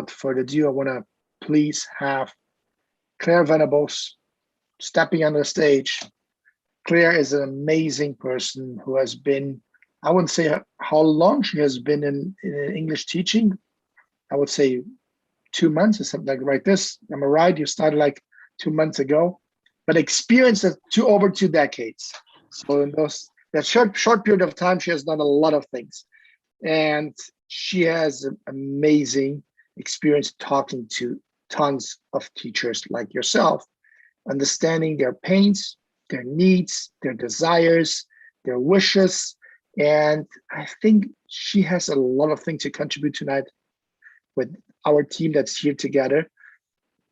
without further ado, I want to please have Claire Venables stepping on the stage. Claire is an amazing person who has been, I wouldn't say how long she has been in English teaching. I would say 2 months or something like right this. Am I right? You started like 2 months ago, but experience of over 2 decades. So in that short period of time, she has done a lot of things. And she has an amazing experience talking to tons of teachers like yourself, understanding their pains, their needs, their desires, their wishes. And I think she has a lot of things to contribute tonight with our team that's here together.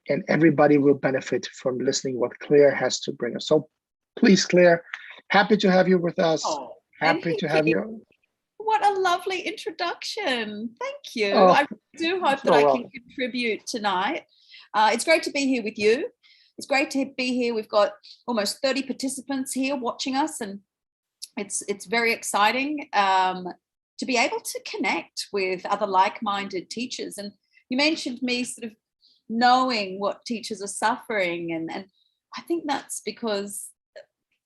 And everybody will benefit from listening what Claire has to bring us. So please, Claire, happy to have you with us. Oh, happy to have you. What a lovely introduction. Thank you. Oh, I do hope that I can contribute tonight. It's great to be here with you. It's great to be here. We've got almost 30 participants here watching us, and it's very exciting to be able to connect with other like-minded teachers. And you mentioned me sort of knowing what teachers are suffering, and I think that's because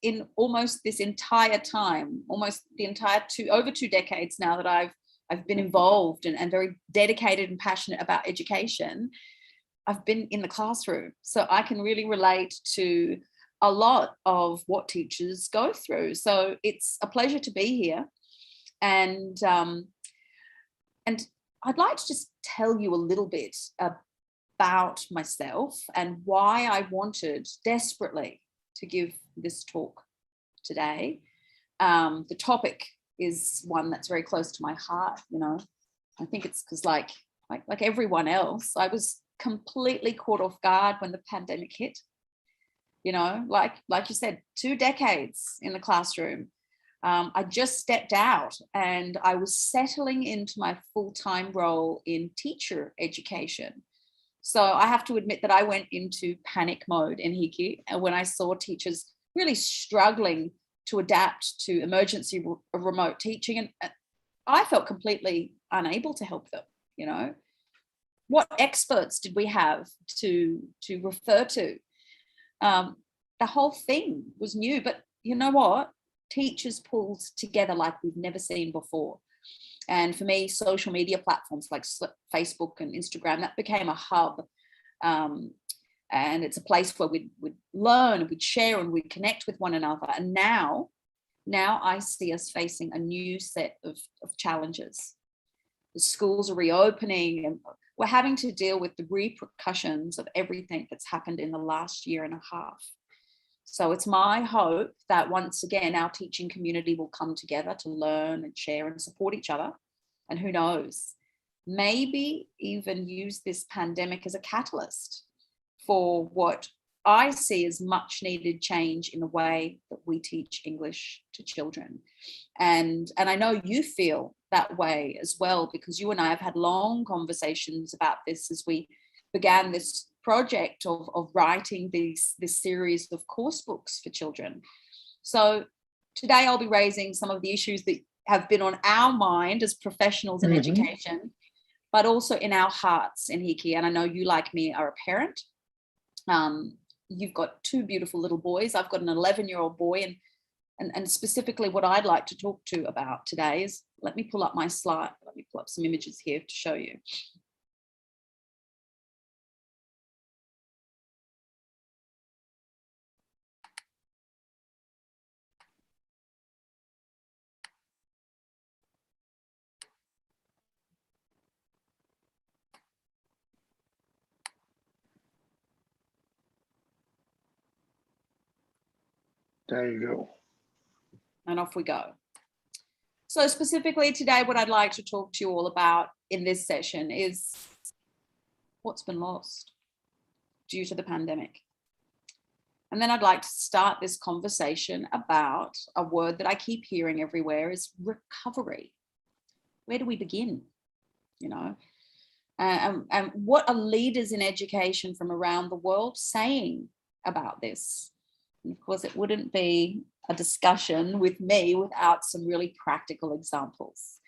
in almost this entire time, almost the entire over 2 decades now that I've been involved and very dedicated and passionate about education, I've been in the classroom. So I can really relate to a lot of what teachers go through. So it's a pleasure to be here. And I'd like to just tell you a little bit about myself and why I wanted desperately to give this talk today. The topic is one that's very close to my heart. You know, I think it's because like everyone else, I was completely caught off guard when the pandemic hit. You know, like you said, 2 decades in the classroom. I just stepped out and I was settling into my full-time role in teacher education. So I have to admit that I went into panic mode in Hiki when I saw teachers really struggling to adapt to emergency remote teaching. And I felt completely unable to help them. You know, what experts did we have to refer to? The whole thing was new, but you know what? Teachers pulled together like we've never seen before. And for me, social media platforms like Facebook and Instagram, that became a hub. And it's a place where we'd learn, we'd share, and we'd connect with one another. And now I see us facing a new set of challenges. The schools are reopening, and we're having to deal with the repercussions of everything that's happened in the last year and a half. So it's my hope that once again, our teaching community will come together to learn and share and support each other. And who knows, maybe even use this pandemic as a catalyst for what I see as much needed change in the way that we teach English to children. And I know you feel that way as well, because you and I have had long conversations about this as we began this project of writing this series of course books for children. So today I'll be raising some of the issues that have been on our mind as professionals in education, but also in our hearts in Hiki. And I know you, like me, are a parent. You've got 2 beautiful little boys. I've got an 11-year-old boy, and specifically what I'd like to talk to about today is, let me pull up my slide. Let me pull up some images here to show you. There you go. And off we go. So specifically today, what I'd like to talk to you all about in this session is what's been lost due to the pandemic. And then I'd like to start this conversation about a word that I keep hearing everywhere is recovery. Where do we begin? You know, and what are leaders in education from around the world saying about this? And of course, it wouldn't be a discussion with me without some really practical examples.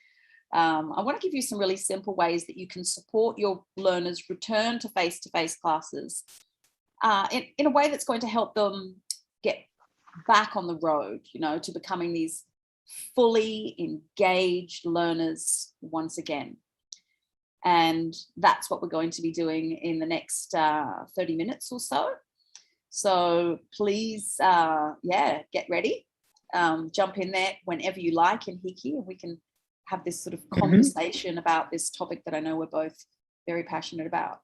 I want to give you some really simple ways that you can support your learners return to face-to-face classes in a way that's going to help them get back on the road, to becoming these fully engaged learners once again. And that's what we're going to be doing in the next 30 minutes or so. So please, get ready. Jump in there whenever you like in Hiki, and we can have this sort of conversation about this topic that I know we're both very passionate about.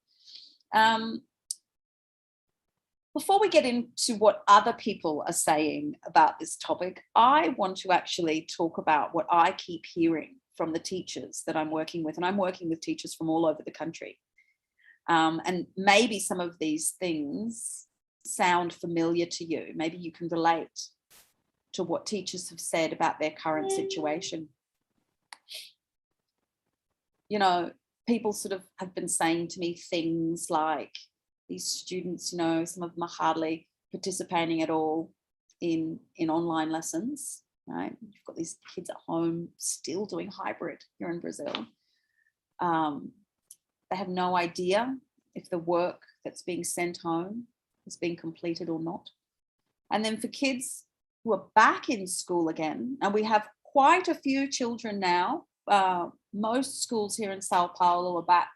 Before we get into what other people are saying about this topic, I want to actually talk about what I keep hearing from the teachers that I'm working with, and I'm working with teachers from all over the country. And maybe some of these things sound familiar to you. Maybe you can relate to what teachers have said about their current situation. People sort of have been saying to me things like, these students, some of them are hardly participating at all in online lessons, right? You've got these kids at home still doing hybrid here in Brazil. They have no idea if the work that's being sent home is being completed or not. And then for kids who are back in school again, and we have quite a few children now, most schools here in Sao Paulo are back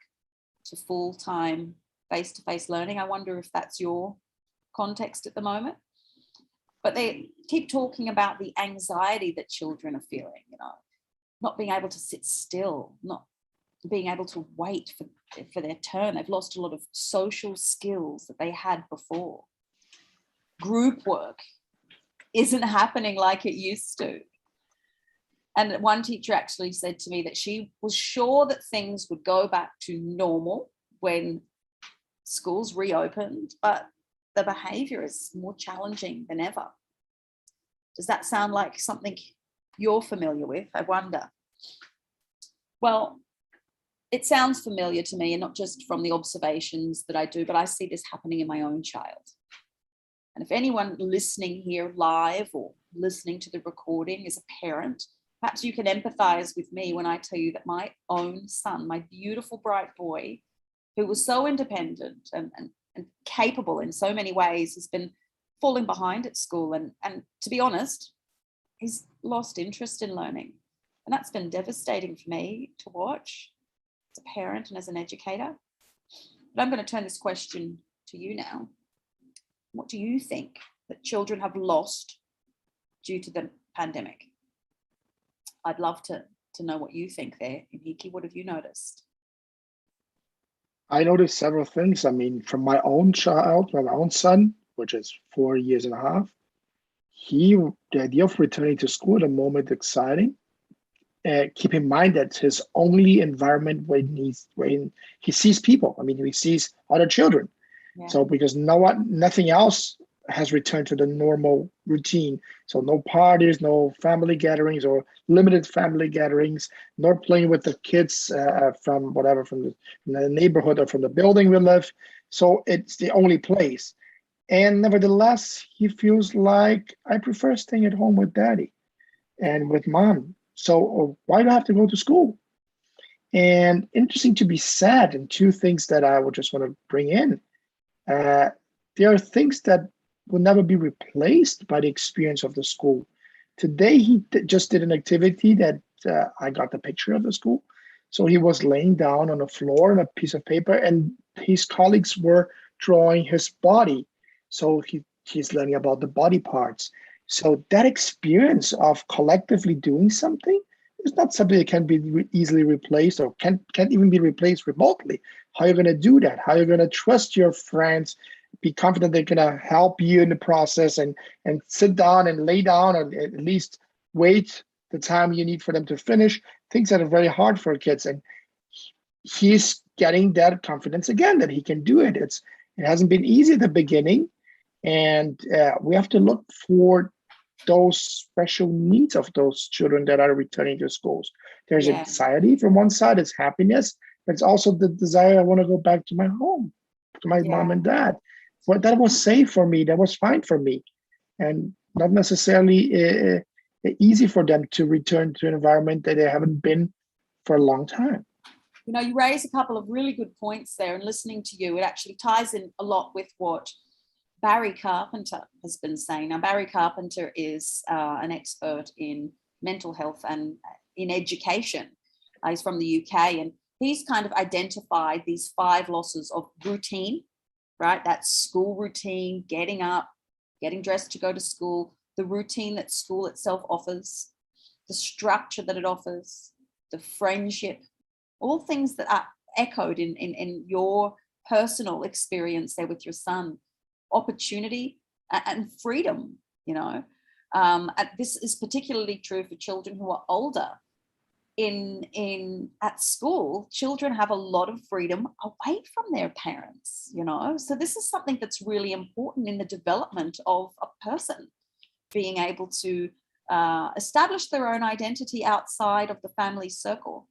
to full-time face-to-face learning. I wonder if that's your context at the moment. But they keep talking about the anxiety that children are feeling, not being able to sit still, not being able to wait for their turn. They've lost a lot of social skills that they had before. Group work isn't happening like it used to. And one teacher actually said to me that she was sure that things would go back to normal when schools reopened, but the behavior is more challenging than ever. Does that sound like something you're familiar with? I wonder. Well, it sounds familiar to me, and not just from the observations that I do, but I see this happening in my own child. And if anyone listening here live or listening to the recording is a parent, perhaps you can empathize with me when I tell you that my own son, my beautiful, bright boy, who was so independent and capable in so many ways, has been falling behind at school. And to be honest, he's lost interest in learning. And that's been devastating for me to watch as a parent and as an educator. But I'm going to turn this question to you now. What do you think that children have lost due to the pandemic? I'd love to know what you think there. Hiki, what have you noticed? I noticed several things. I mean, from my own child, from my own son, which is 4 years and a half, the idea of returning to school at the moment exciting. Keep in mind that his only environment when he sees people. I mean, he sees other children. Yeah. So because nothing else has returned to the normal routine. So no parties, no family gatherings or limited family gatherings, nor playing with the kids from the neighborhood or from the building we live. So it's the only place. And nevertheless, he feels like, I prefer staying at home with daddy and with mom. So why do I have to go to school? And interesting to be said, and two things that I would just want to bring in. There are things that will never be replaced by the experience of the school. Today, he just did an activity that I got the picture of the school. So he was laying down on the floor on a piece of paper, and his colleagues were drawing his body. So he's learning about the body parts. So that experience of collectively doing something is not something that can be easily replaced or can't even be replaced remotely. How are you going to do that? How are you going to trust your friends, be confident they're going to help you in the process and sit down and lay down or at least wait the time you need for them to finish, things that are very hard for kids. And he's getting that confidence again that he can do it. It hasn't been easy at the beginning. And we have to look for those special needs of those children that are returning to schools. There's anxiety from one side, it's happiness, but it's also the desire, I want to go back to my home, to my mom and dad. But that was safe for me, that was fine for me. And not necessarily easy for them to return to an environment that they haven't been for a long time. You know, you raise a couple of really good points there, and listening to you, it actually ties in a lot with what Barry Carpenter has been saying. Now, Barry Carpenter is an expert in mental health and in education. He's from the UK, and he's kind of identified these 5 losses of routine, right? That's school routine, getting up, getting dressed to go to school, the routine that school itself offers, the structure that it offers, the friendship, all things that are echoed in your personal experience there with your son. Opportunity and freedom, you know. This is particularly true for children who are older. At school, children have a lot of freedom away from their parents, you know. So this is something that's really important in the development of a person, being able to establish their own identity outside of the family circle.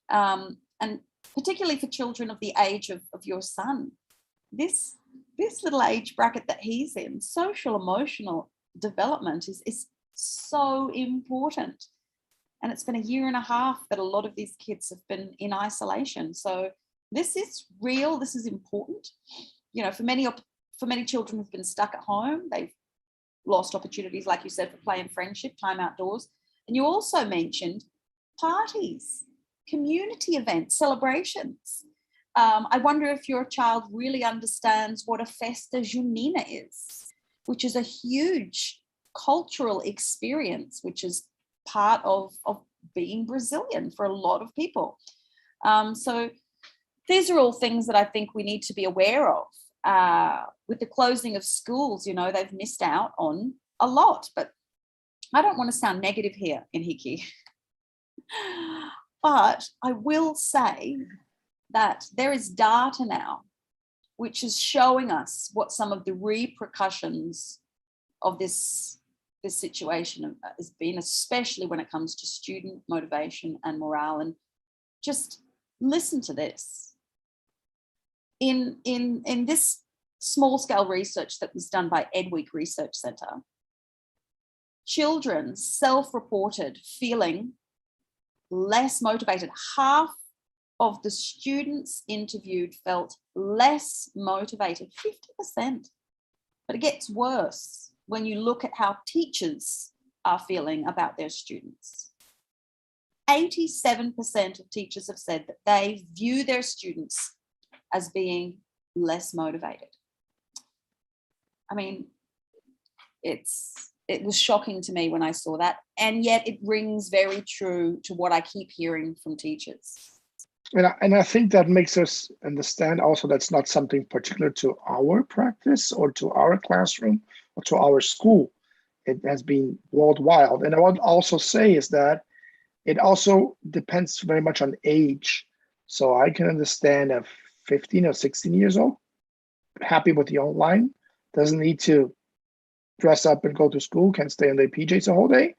And particularly for children of the age of your son, this little age bracket that he's in, social emotional development is so important. And it's been a year and a half that a lot of these kids have been in isolation. So this is real, this is important. You know, for many children who've been stuck at home, they've lost opportunities, like you said, for play and friendship, time outdoors. And you also mentioned parties, community events, celebrations. I wonder if your child really understands what a festa junina is, which is a huge cultural experience, which is part of being Brazilian for a lot of people. So these are all things that I think we need to be aware of. With the closing of schools, you know, they've missed out on a lot, but I don't want to sound negative here, Inhiki. But I will say that there is data now which is showing us what some of the repercussions of this situation has been, especially when it comes to student motivation and morale. And just listen to this. In this small scale research that was done by Edweek Research Centre, children self-reported feeling less motivated. Half of the students interviewed felt less motivated, 50%. But it gets worse when you look at how teachers are feeling about their students. 87% of teachers have said that they view their students as being less motivated. I mean, it was shocking to me when I saw that, and yet it rings very true to what I keep hearing from teachers. And I think that makes us understand also that's not something particular to our practice or to our classroom or to our school. It has been worldwide. And I would also say is that it also depends very much on age. So I can understand a 15 or 16 years old, happy with the online, doesn't need to dress up and go to school, can stay in their PJs the whole day,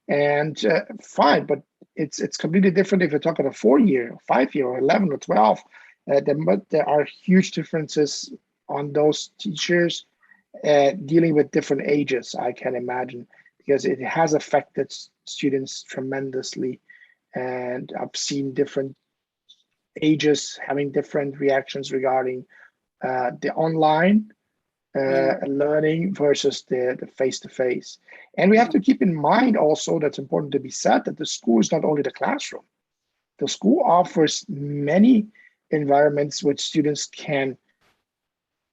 and fine. But it's completely different if you're talking a 4-year, 5-year, or 11 or 12. There are huge differences on those teachers dealing with different ages, I can imagine, because it has affected students tremendously. And I've seen different ages having different reactions regarding the online learning versus the face-to-face. And we have to keep in mind also, that's important to be said, that the school is not only the classroom. The school offers many environments which students can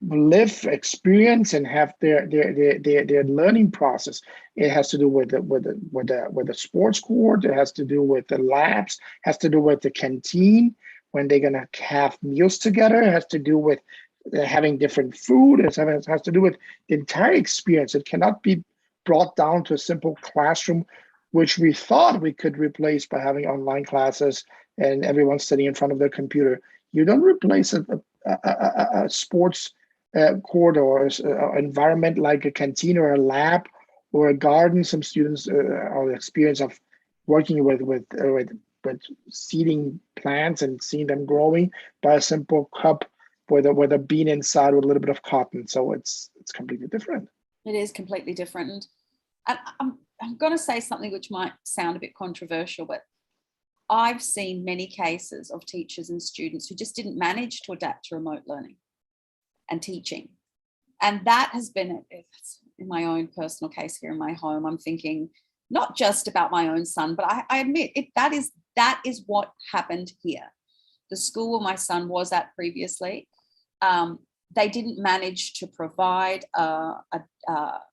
live, experience, and have their learning process. It has to do with the sports court. It has to do with the labs. Has to do with the canteen when they're gonna have meals together. It has to do with having different food. It has to do with the entire experience. It cannot be brought down to a simple classroom, which we thought we could replace by having online classes and everyone sitting in front of their computer. You don't replace a sports court or environment like a canteen or a lab or a garden. Some students are the experience of working with seeding plants and seeing them growing by a simple cup with a bean inside with a little bit of cotton. So it's completely different. It is completely different. And I'm going to say something which might sound a bit controversial, but I've seen many cases of teachers and students who just didn't manage to adapt to remote learning and teaching. And that has been, in my own personal case here in my home, I'm thinking not just about my own son, but I admit that is what happened here. The school where my son was at previously, they didn't manage to provide an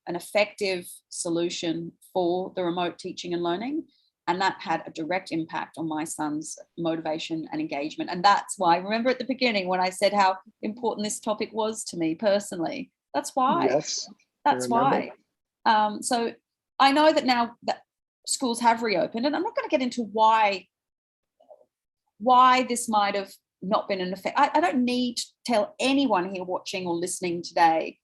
effective solution for the remote teaching and learning. And that had a direct impact on my son's motivation and engagement. And that's why, remember at the beginning when I said how important this topic was to me personally, that's why. Yes. That's why. So I know that now that schools have reopened, and I'm not going to get into why this might have not been an effect. I don't need to tell anyone here watching or listening today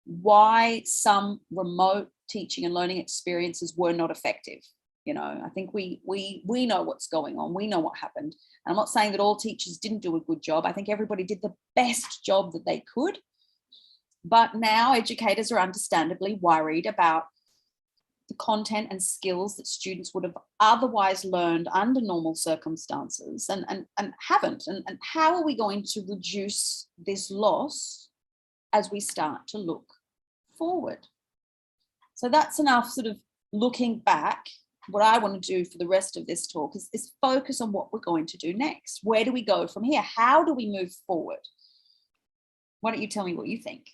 why some remote teaching and learning experiences were not effective. You know, I think we know what's going on. We know what happened. And I'm not saying that all teachers didn't do a good job. I think everybody did the best job that they could. But now educators are understandably worried about the content and skills that students would have otherwise learned under normal circumstances and haven't. And how are we going to reduce this loss as we start to look forward? So that's enough sort of looking back. What I want to do for the rest of this talk is focus on what we're going to do next. Where do we go from here? How do we move forward? Why don't you tell me what you think?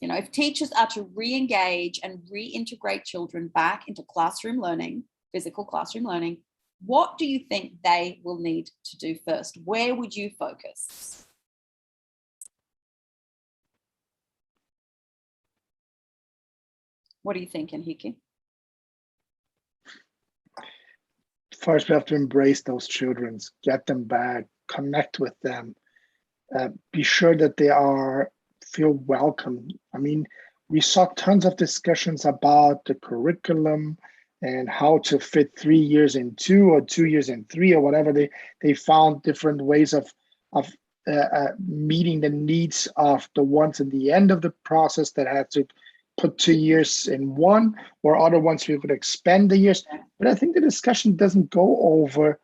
You know, if teachers are to re-engage and reintegrate children back into classroom learning, physical classroom learning, what do you think they will need to do first? Where would you focus? What do you think, Enrique? First, we have to embrace those children, get them back, connect with them, be sure that they feel welcome. I mean, we saw tons of discussions about the curriculum and how to fit 3 years in 2 or 2 years in 3 or whatever. They found different ways of meeting the needs of the ones at the end of the process that had to put 2 years in 1, or other ones who could expand the years. But I think the discussion doesn't go over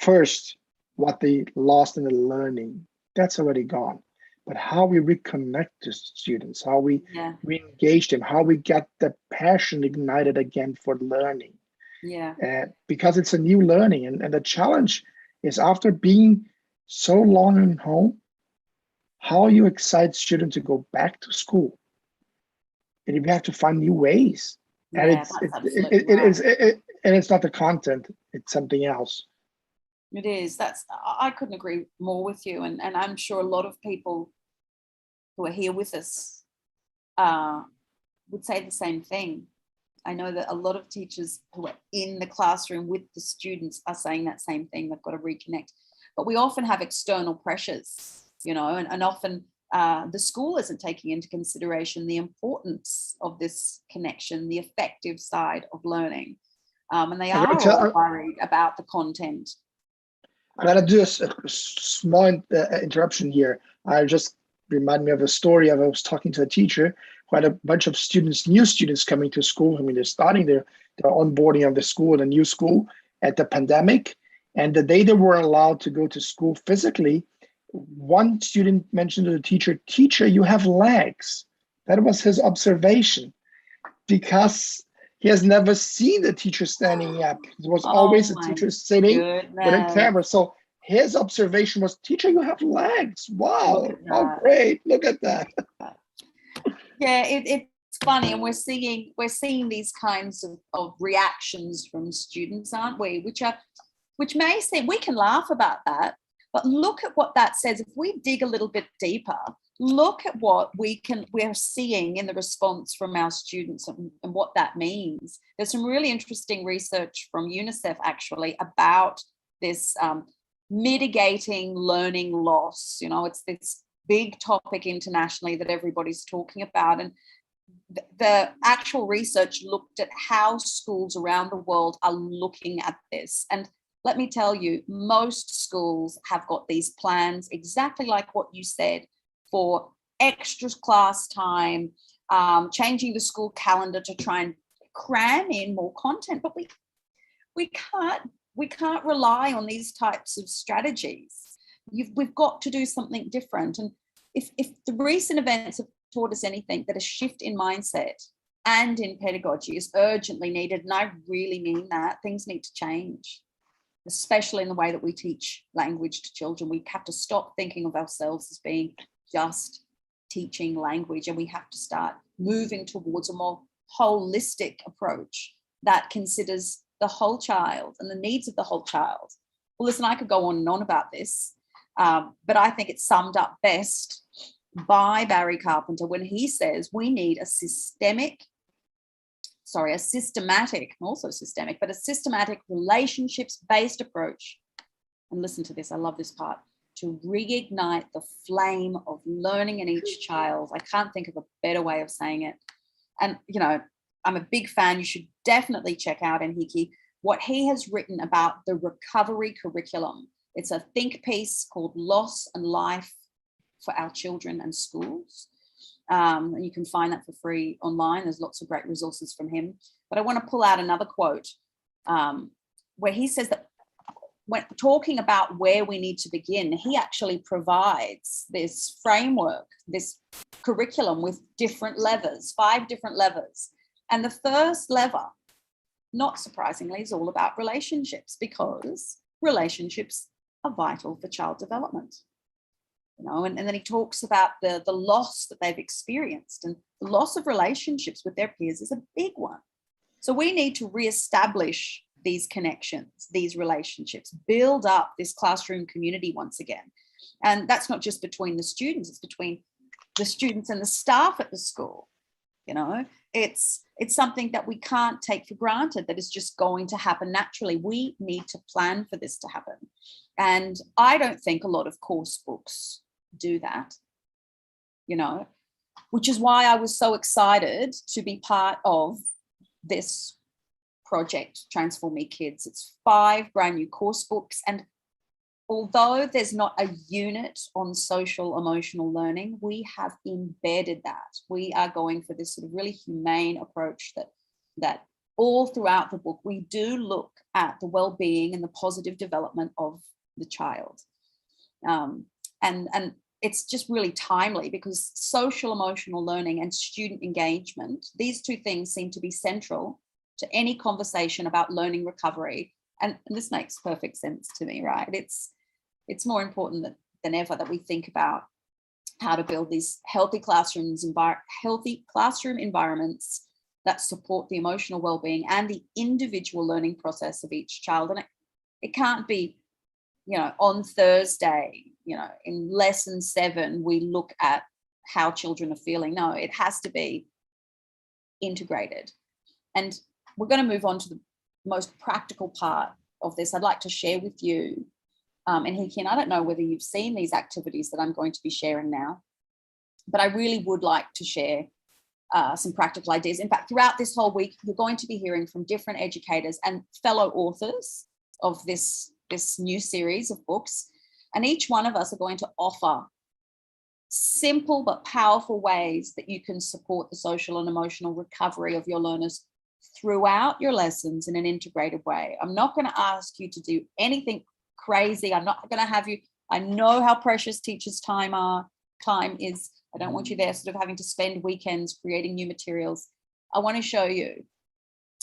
first what they lost in the learning. That's already gone. But how we reconnect the students, how we re-engage them, how we get the passion ignited again for learning. Because it's a new learning. And the challenge is, after being so long at home, how you excite students to go back to school. And you have to find new ways. And it's not the content, it's something else. It is. I couldn't agree more with you. And I'm sure a lot of people who are here with us would say the same thing. I know that a lot of teachers who are in the classroom with the students are saying that same thing. They've got to reconnect. But we often have external pressures, you know, and often the school isn't taking into consideration the importance of this connection, the effective side of learning. And they are all worried about the content. I'm going to do a small interruption here. I just remind me of a story of I was talking to a teacher who had a bunch of students, new students coming to school. I mean, they're starting their onboarding of the school, the new school at the pandemic. And the day they were allowed to go to school physically, one student mentioned to the teacher, "Teacher, you have legs." That was his observation, because he has never seen the teacher standing up. It was always a teacher sitting with a camera. So his observation was, "Teacher, you have legs. Wow, how great. Look at that." Yeah, it's funny. And we're seeing these kinds of reactions from students, aren't we? Which may seem, we can laugh about that, but look at what that says. If we dig a little bit deeper, look at what we're seeing in the response from our students and what that means. There's some really interesting research from UNICEF actually about this mitigating learning loss. You know, it's this big topic internationally that everybody's talking about. And the actual research looked at how schools around the world are looking at this. And let me tell you, most schools have got these plans exactly like what you said, for extra class time, changing the school calendar to try and cram in more content. But we can't we can't rely on these types of strategies. We've got to do something different. And if the recent events have taught us anything, that a shift in mindset and in pedagogy is urgently needed, and I really mean that, things need to change, especially in the way that we teach language to children. We have to stop thinking of ourselves as being just teaching language, and we have to start moving towards a more holistic approach that considers the whole child and the needs of the whole child. Well, listen, I could go on and on about this, but I think it's summed up best by Barry Carpenter when he says we need a systematic, but a systematic relationships-based approach. And listen to this, I love this part, to reignite the flame of learning in each child. I can't think of a better way of saying it. And, you know, I'm a big fan. You should definitely check out Enrique, what he has written about the recovery curriculum. It's a think piece called Loss and Life for Our Children and Schools. And you can find that for free online. There's lots of great resources from him. But I want to pull out another quote where he says that when talking about where we need to begin, he actually provides this framework, this curriculum with different levers, 5 different levers. And the first lever, not surprisingly, is all about relationships, because relationships are vital for child development. You know, and then he talks about the loss that they've experienced, and the loss of relationships with their peers is a big one. So we need to reestablish these connections, these relationships, build up this classroom community once again. And that's not just between the students, it's between the students and the staff at the school. You know, it's something that we can't take for granted, that is just going to happen naturally. We need to plan for this to happen. And I don't think a lot of course books do that, you know, which is why I was so excited to be part of this project, Transform Me Kids. It's 5 brand new course books. And although there's not a unit on social emotional learning, we have embedded that. We are going for this sort of really humane approach that all throughout the book, we do look at the well-being and the positive development of the child. And it's just really timely, because social emotional learning and student engagement, these 2 things seem to be central to any conversation about learning recovery. And this makes perfect sense to me, right? It's more important than ever that we think about how to build these healthy classroom environments that support the emotional well-being and the individual learning process of each child. And it can't be, you know, on Thursday, you know, in lesson 7, we look at how children are feeling. No, it has to be integrated. And we're going to move on to the most practical part of this. I'd like to share with you, Enrique, and I don't know whether you've seen these activities that I'm going to be sharing now, but I really would like to share some practical ideas. In fact, throughout this whole week, you're going to be hearing from different educators and fellow authors of this new series of books. And each one of us are going to offer simple but powerful ways that you can support the social and emotional recovery of your learners throughout your lessons in an integrated way. I'm not going to ask you to do anything crazy. I'm not going to have you, I know how precious teachers' time is. I don't want you there sort of having to spend weekends creating new materials. I want to show you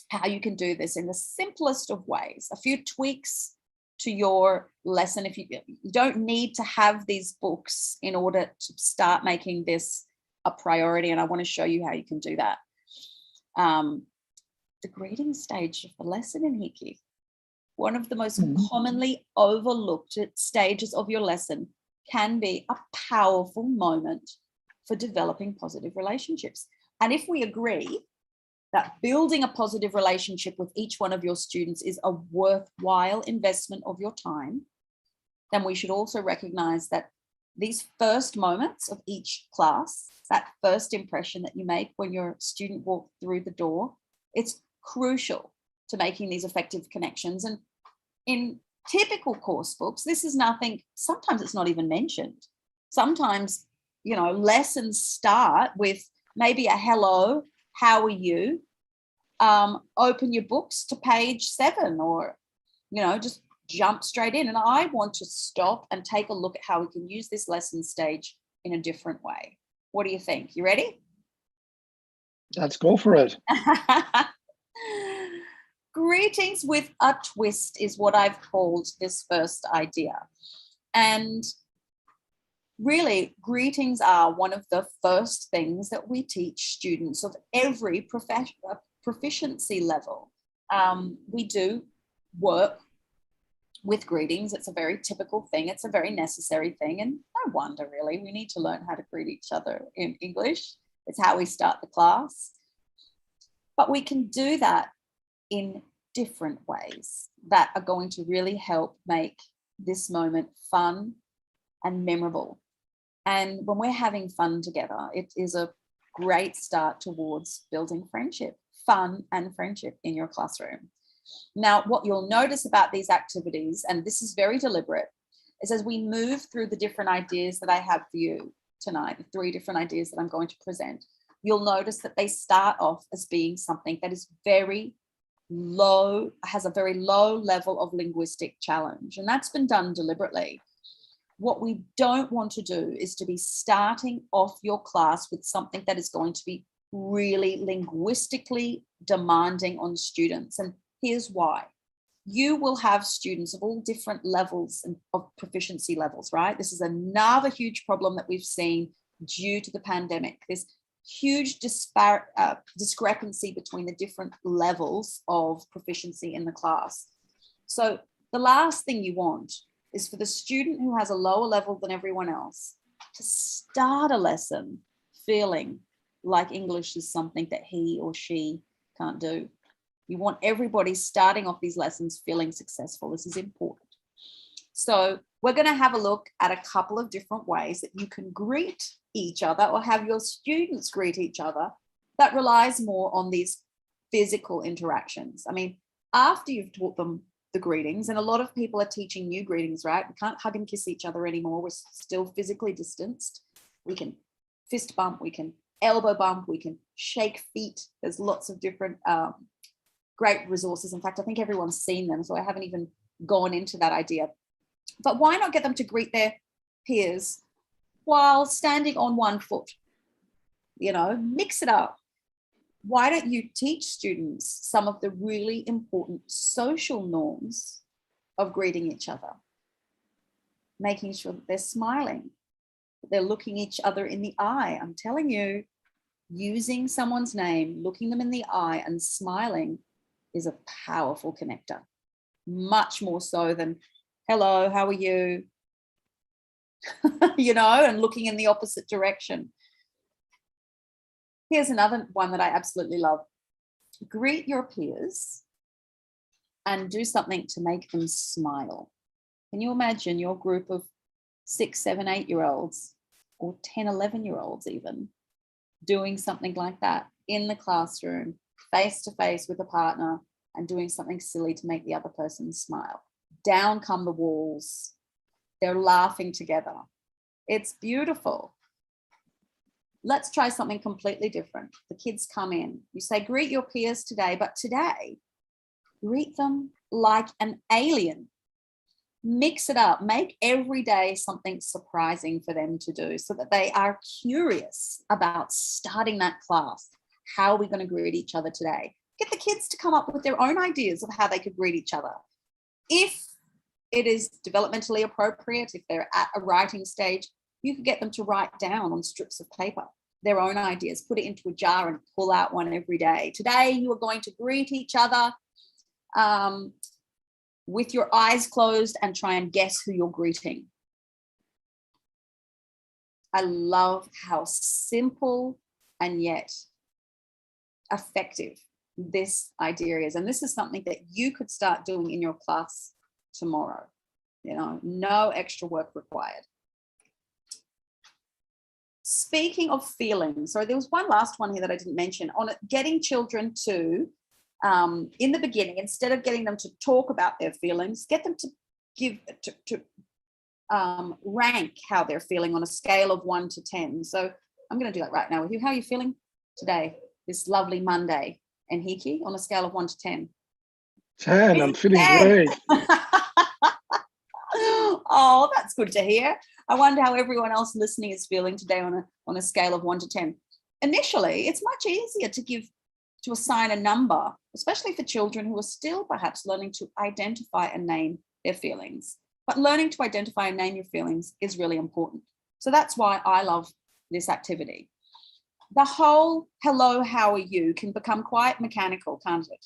how you can do this in the simplest of ways, a few tweaks to your lesson. If you don't need to have these books in order to start making this a priority, and I want to show you how you can do that. The greeting stage of the lesson, Enrique, one of the most commonly overlooked stages of your lesson, can be a powerful moment for developing positive relationships. And if we agree that building a positive relationship with each one of your students is a worthwhile investment of your time, then we should also recognize that these first moments of each class, that first impression that you make when your student walks through the door, it's crucial to making these effective connections. And in typical course books, this is nothing, sometimes it's not even mentioned. Sometimes, you know, lessons start with maybe a hello, how are you? Open your books to page 7, or, just jump straight in. And I want to stop and take a look at how we can use this lesson stage in a different way. What do you think? You ready? Let's go for it. Greetings with a twist is what I've called this first idea. And really, greetings are one of the first things that we teach students of every proficiency level. We do work with greetings. It's a very typical thing. It's a very necessary thing. And no wonder, really, we need to learn how to greet each other in English. It's how we start the class. But we can do that in different ways that are going to really help make this moment fun and memorable. And when we're having fun together, it is a great start towards building friendship, fun and friendship in your classroom. Now, what you'll notice about these activities, and this is very deliberate, is as we move through the different ideas that I have for you tonight, the 3 different ideas that I'm going to present, you'll notice that they start off as being something that is very low, has a very low level of linguistic challenge. And that's been done deliberately. What we don't want to do is to be starting off your class with something that is going to be really linguistically demanding on students. And here's why. You will have students of all different levels of proficiency levels, right? This is another huge problem that we've seen due to the pandemic. This huge discrepancy between the different levels of proficiency in the class. So the last thing you want is for the student who has a lower level than everyone else to start a lesson feeling like English is something that he or she can't do. You want everybody starting off these lessons feeling successful. This is important. So we're going to have a look at a couple of different ways that you can greet each other or have your students greet each other that relies more on these physical interactions. I mean, after you've taught them the greetings, and a lot of people are teaching new greetings, right? We can't hug and kiss each other anymore. We're still physically distanced. We can fist bump, we can elbow bump, we can shake feet. There's lots of different great resources. In fact, I think everyone's seen them, so I haven't even gone into that idea. But why not get them to greet their peers while standing on one foot? Mix it up. Why don't you teach students some of the really important social norms of greeting each other? Making sure that they're smiling, that they're looking each other in the eye. I'm telling you, using someone's name, looking them in the eye and smiling is a powerful connector, much more so than, hello, how are you? And looking in the opposite direction. Here's another one that I absolutely love. Greet your peers and do something to make them smile. Can you imagine your group of 6, 7, 8-year-olds or 10, 11-year-olds even doing something like that in the classroom, face to face with a partner, and doing something silly to make the other person smile? Down come the walls. They're laughing together. It's beautiful. Let's try something completely different. The kids come in. You say, greet your peers today, but today, greet them like an alien. Mix it up. Make every day something surprising for them to do so that they are curious about starting that class. How are we going to greet each other today? Get the kids to come up with their own ideas of how they could greet each other. If it is developmentally appropriate, if they're at a writing stage, you could get them to write down on strips of paper their own ideas, put it into a jar and pull out one every day. Today, you are going to greet each other with your eyes closed and try and guess who you're greeting. I love how simple and yet effective this idea is. And this is something that you could start doing in your class tomorrow. No extra work required. Speaking of feelings, so there was one last one here that I didn't mention on getting children to, in the beginning, instead of getting them to talk about their feelings, get them to rank how they're feeling on a scale of 1 to 10. So I'm going to do that right now with you. How are you feeling today, this lovely Monday? And Hiki, on a scale of 1 to 10. 10. I'm feeling great. Oh, that's good to hear. I wonder how everyone else listening is feeling today on a scale of 1 to 10. Initially, it's much easier to assign a number, especially for children who are still perhaps learning to identify and name their feelings. But learning to identify and name your feelings is really important. So that's why I love this activity. The whole hello, how are you can become quite mechanical, can't it?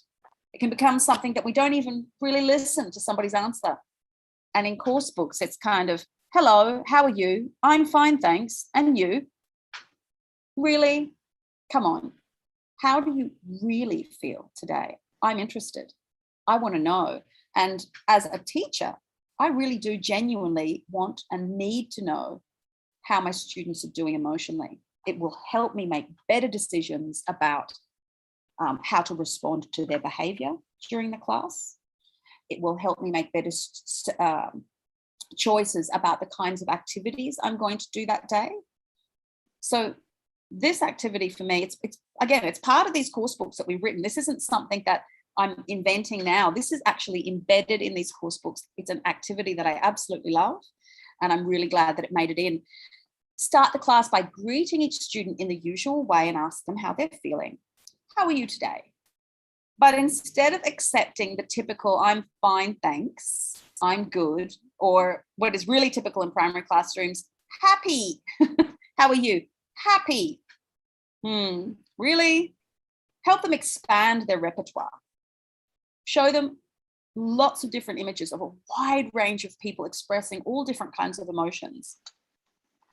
It can become something that we don't even really listen to somebody's answer. And in course books, it's kind of, hello, how are you? I'm fine, thanks. And you? Really? Come on. How do you really feel today? I'm interested. I want to know. And as a teacher, I really do genuinely want and need to know how my students are doing emotionally. It will help me make better decisions about how to respond to their behavior during the class. It will help me make better choices about the kinds of activities I'm going to do that day. So this activity for me, it's part of these course books that we've written. This isn't something that I'm inventing now. This is actually embedded in these course books. It's an activity that I absolutely love, and I'm really glad that it made it in. Start the class by greeting each student in the usual way and ask them how they're feeling. How are you today? But instead of accepting the typical, I'm fine, thanks, I'm good, or what is really typical in primary classrooms, happy. How are you? Happy. Really? Help them expand their repertoire. Show them lots of different images of a wide range of people expressing all different kinds of emotions,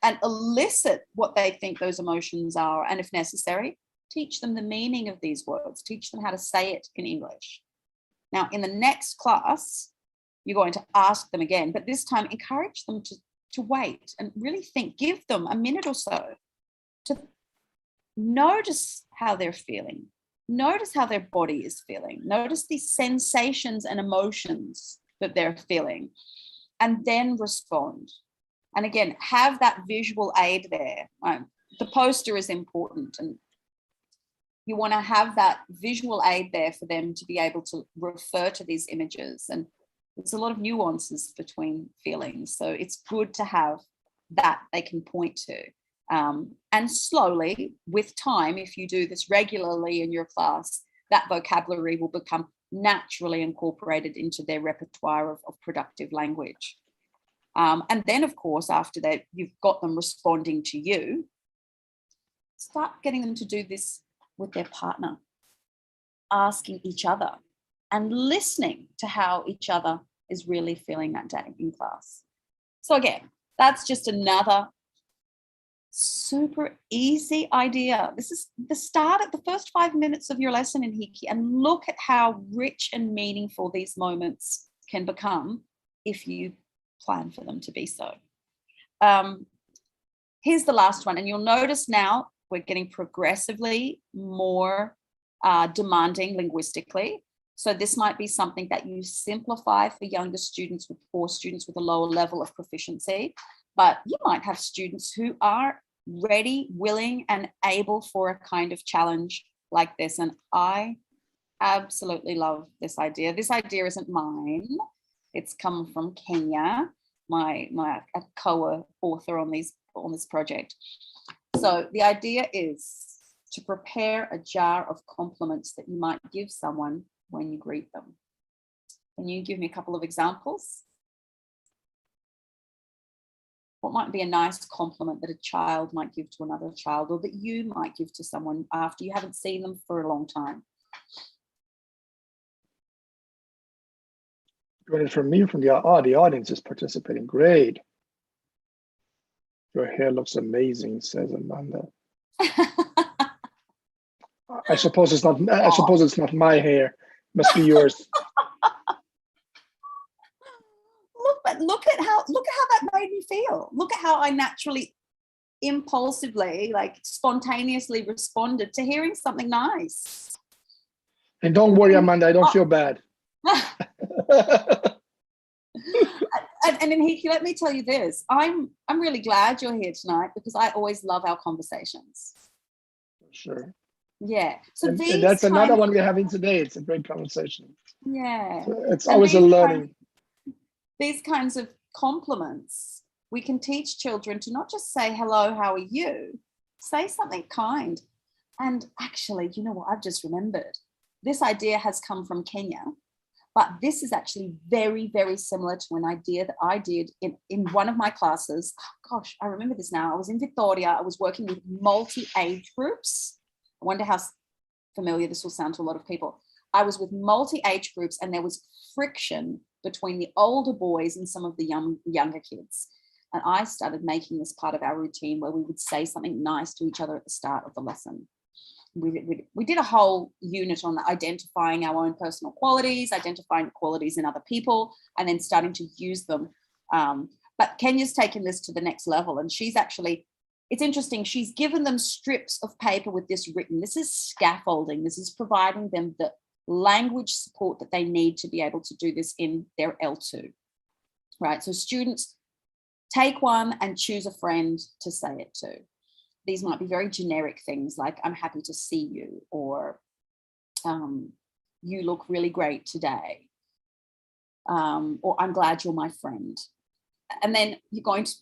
and elicit what they think those emotions are. And if necessary, teach them the meaning of these words, teach them how to say it in English. Now, in the next class, you're going to ask them again, but this time encourage them to wait and really think, give them a minute or so to notice how they're feeling, notice how their body is feeling, notice the sensations and emotions that they're feeling, and then respond. And again, have that visual aid there. The poster is important, and you want to have that visual aid there for them to be able to refer to these images. And there's a lot of nuances between feelings, so it's good to have that they can point to. And slowly, with time, if you do this regularly in your class, that vocabulary will become naturally incorporated into their repertoire of productive language. And then, of course, after that, you've got them responding to you, start getting them to do this with their partner, asking each other and listening to how each other is really feeling that day in class. So again, that's just another super easy idea. This is the start at the first 5 minutes of your lesson in Hiki, and look at how rich and meaningful these moments can become if you plan for them to be so. Here's the last one, and you'll notice now we're getting progressively more demanding linguistically. So this might be something that you simplify for younger students or students with a lower level of proficiency, but you might have students who are ready, willing, and able for a kind of challenge like this. And I absolutely love this idea. This idea isn't mine. It's come from Kenya, my co-author on this project. So the idea is to prepare a jar of compliments that you might give someone when you greet them. Can you give me a couple of examples? What might be a nice compliment that a child might give to another child, or that you might give to someone after you haven't seen them for a long time? Got it from me, from the audience is participating. Great. Your hair looks amazing, says Amanda. I suppose it's not. I suppose it's not my hair. Must be yours. Look at how that made me feel. Look at how I naturally, impulsively, like spontaneously responded to hearing something nice. And don't worry, Amanda, I don't feel bad. And in Hiki, let me tell you this. I'm really glad you're here tonight, because I always love our conversations. Sure. Yeah. So And these that's another kind one we're having today. It's a great conversation. yeah. So it's And always a learning. these kinds of compliments, we can teach children to not just say, hello, how are you? Say something kind. And actually, you know what? I've just remembered. This idea has come from Kenya, but this is actually very, very similar to an idea that I did in one of my classes. Oh, gosh, I remember this now. I was in Victoria. I was working with multi-age groups. I wonder how familiar this will sound to a lot of people. I was with multi-age groups, and there was friction between the older boys and some of the younger kids. And I started making this part of our routine where we would say something nice to each other at the start of the lesson. We did a whole unit on identifying our own personal qualities, identifying qualities in other people, and then starting to use them. But Kenya's taken this to the next level, and she's actually, it's interesting, she's given them strips of paper with this written. This is scaffolding. This is providing them the language support that they need to be able to do this in their L2, right? So students take one and choose a friend to say it to. These might be very generic things like, I'm happy to see you, or you look really great today, or I'm glad you're my friend. And then you're going to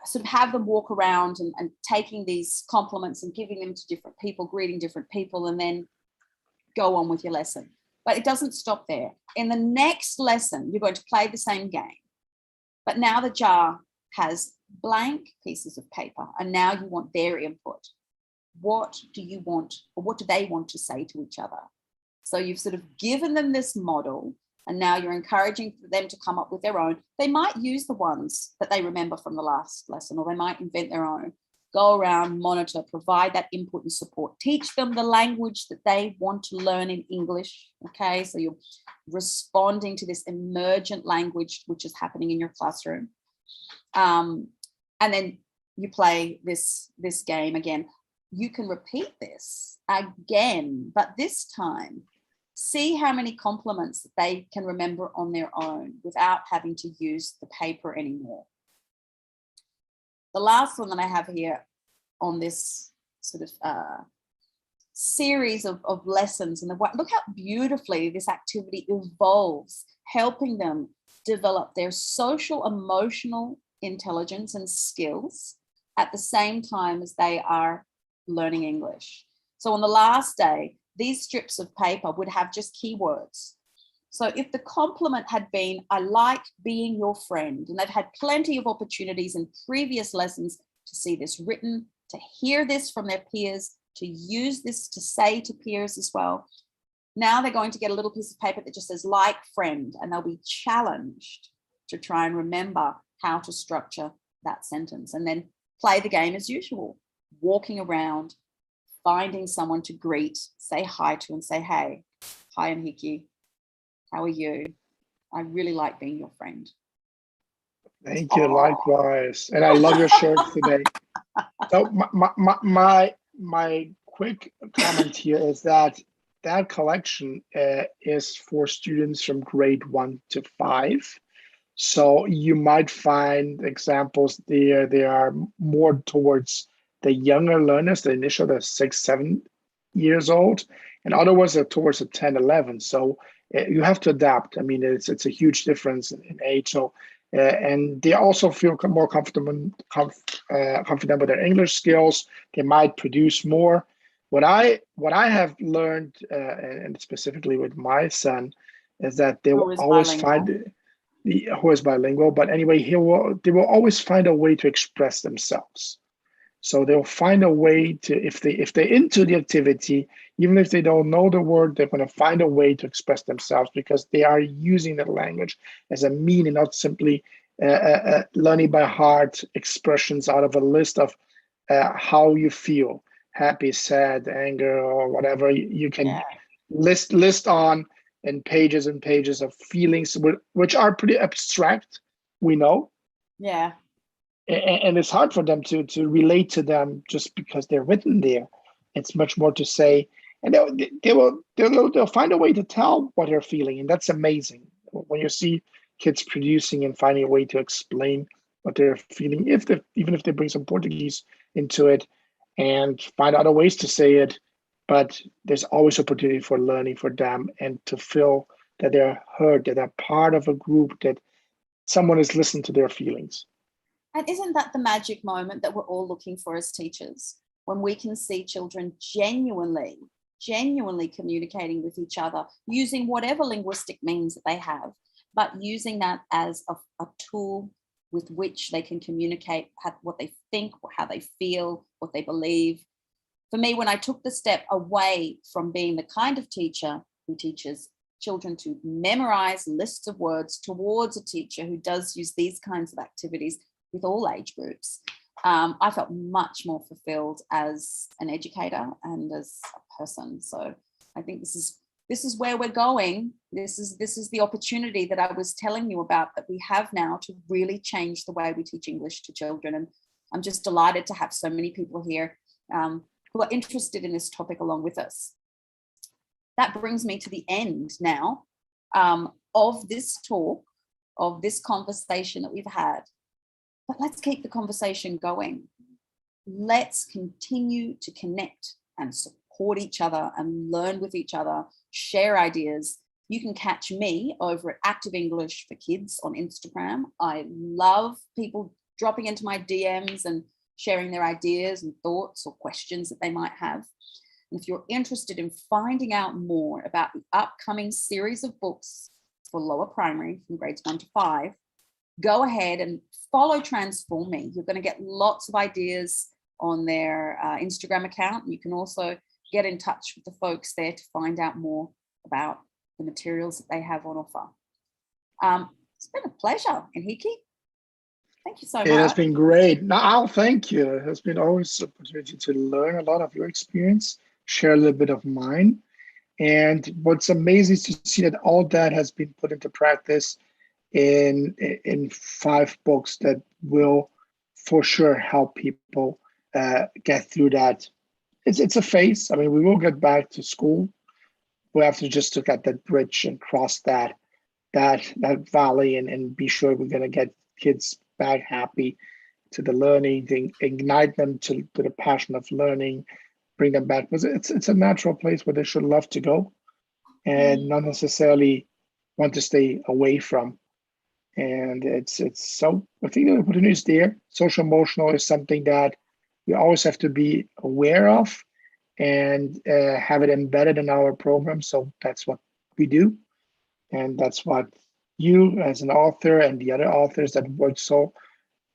sort of have them walk around and taking these compliments and giving them to different people, greeting different people, and then go on with your lesson. But it doesn't stop there. In the next lesson, you're going to play the same game, but now the jar has blank pieces of paper, and now you want their input. What do you want, or what do they want to say to each other? So you've sort of given them this model, and now you're encouraging them to come up with their own. They might use the ones that they remember from the last lesson, or they might invent their own. Go around, monitor, provide that input and support. Teach them the language that they want to learn in English, okay? So you're responding to this emergent language which is happening in your classroom. And then you play this game again. You can repeat this again, but this time, see how many compliments that they can remember on their own without having to use the paper anymore. The last one that I have here on this sort of series of lessons, and look how beautifully this activity evolves, helping them develop their social, emotional intelligence and skills at the same time as they are learning English. So on the last day, these strips of paper would have just keywords. So if the compliment had been, I like being your friend, and they've had plenty of opportunities in previous lessons to see this written, to hear this from their peers, to use this to say to peers as well. Now they're going to get a little piece of paper that just says like friend, and they'll be challenged to try and remember how to structure that sentence, and then play the game as usual, walking around, finding someone to greet, say hi to, and say, hey, hi, I'm Hiki. How are you? I really like being your friend. Thank you, likewise. And I love your shirts today. So my quick comment here is that collection is for students from grade 1 to 5. So you might find examples there. They are more towards the younger learners, the initial, the 6, 7 years old, and other ones are towards the 10, 11. So you have to adapt. I mean, it's a huge difference in age. So and they also feel more confident with their English skills. They might produce more. What I have learned, and specifically with my son, is that they will always find who is bilingual. But anyway, they will always find a way to express themselves. So they'll find a way to, if they're into the activity, even if they don't know the word, they're going to find a way to express themselves because they are using the language as a meaning, not simply learning by heart expressions out of a list of how you feel, happy, sad, anger, or whatever. You can list on in pages and pages of feelings, which are pretty abstract, we know. Yeah. And it's hard for them to relate to them just because they're written there. It's much more to say, and they'll find a way to tell what they're feeling, and that's amazing when you see kids producing and finding a way to explain what they're feeling. Even if they bring some Portuguese into it and find other ways to say it, but there's always opportunity for learning for them and to feel that they're heard, that they're part of a group, that someone is listening to their feelings. And isn't that the magic moment that we're all looking for as teachers? When we can see children genuinely communicating with each other, using whatever linguistic means that they have, but using that as a tool with which they can communicate what they think, how they feel, what they believe. For me, when I took the step away from being the kind of teacher who teaches children to memorize lists of words towards a teacher who does use these kinds of activities with all age groups, I felt much more fulfilled as an educator and as a person. So I think this is where we're going. This is the opportunity that I was telling you about that we have now to really change the way we teach English to children. And I'm just delighted to have so many people here who are interested in this topic along with us. That brings me to the end now of this talk, of this conversation that we've had. But let's keep the conversation going. Let's continue to connect and support each other and learn with each other, share ideas. You can catch me over at Active English for Kids on Instagram. I love people dropping into my DMs and sharing their ideas and thoughts or questions that they might have. And if you're interested in finding out more about the upcoming series of books for lower primary from grades 1 to 5, go ahead and follow Transform Me. You're going to get lots of ideas on their Instagram account. You can also get in touch with the folks there to find out more about the materials that they have on offer. It's been a pleasure, Enrique. Thank you so much. It has been great. No, I'll thank you. It has been always an opportunity to learn a lot of your experience, share a little bit of mine. And what's amazing is to see that all that has been put into practice in 5 books that will for sure help people get through that. It's a phase. I mean, we will get back to school. We have to just look at that bridge and cross that valley and be sure we're going to get kids back happy to the learning, ignite them to the passion of learning, bring them back. Because it's a natural place where they should love to go and not necessarily want to stay away from. And it's so, I think the opportunity is there. Social emotional is something that we always have to be aware of and have it embedded in our program. So that's what we do. And that's what you as an author and the other authors that worked so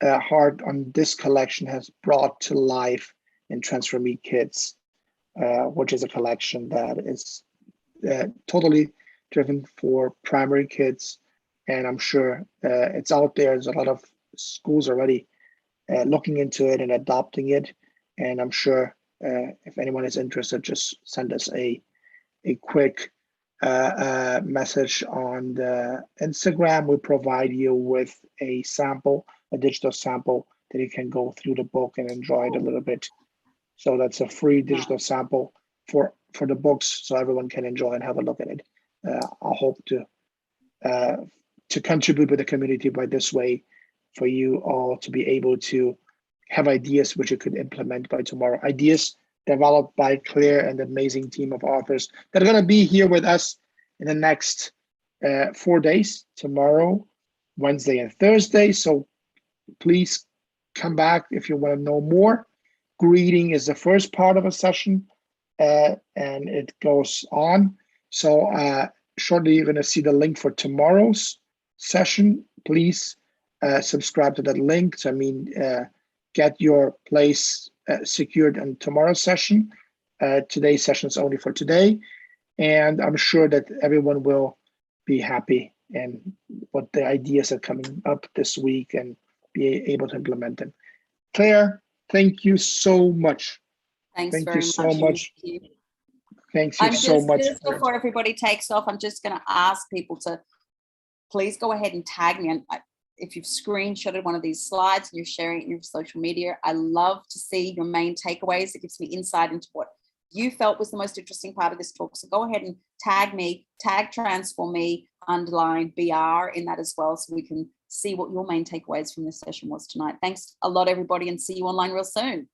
hard on this collection has brought to life in Transform Me Kids, which is a collection that is totally driven for primary kids. And I'm sure it's out there. There's a lot of schools already looking into it and adopting it. And I'm sure if anyone is interested, just send us a quick message on the Instagram. We'll provide you with a sample, a digital sample that you can go through the book and enjoy it a little bit. So that's a free digital sample for the books, so everyone can enjoy and have a look at it. I hope to contribute with the community by this way for you all to be able to have ideas which you could implement by tomorrow. Ideas developed by Claire and the amazing team of authors that are going to be here with us in the next 4 days, tomorrow, Wednesday, and Thursday. So please come back if you want to know more. Greeting is the first part of a session, and it goes on. So shortly, you're going to see the link for tomorrow's session. Please subscribe to that link. So, I mean, get your place secured in tomorrow's session. Today's session is only for today. And I'm sure that everyone will be happy and what the ideas are coming up this week and be able to implement them. Claire, thank you so much. Thanks Thank you so much. Thank you so much. Just before everybody takes off, I'm just going to ask people to please go ahead and tag me. And if you've screenshotted one of these slides and you're sharing it in your social media, I love to see your main takeaways. It gives me insight into what you felt was the most interesting part of this talk. So go ahead and tag me, tag Transform Me, _BR in that as well, so we can see what your main takeaways from this session was tonight. Thanks a lot, everybody, and see you online real soon.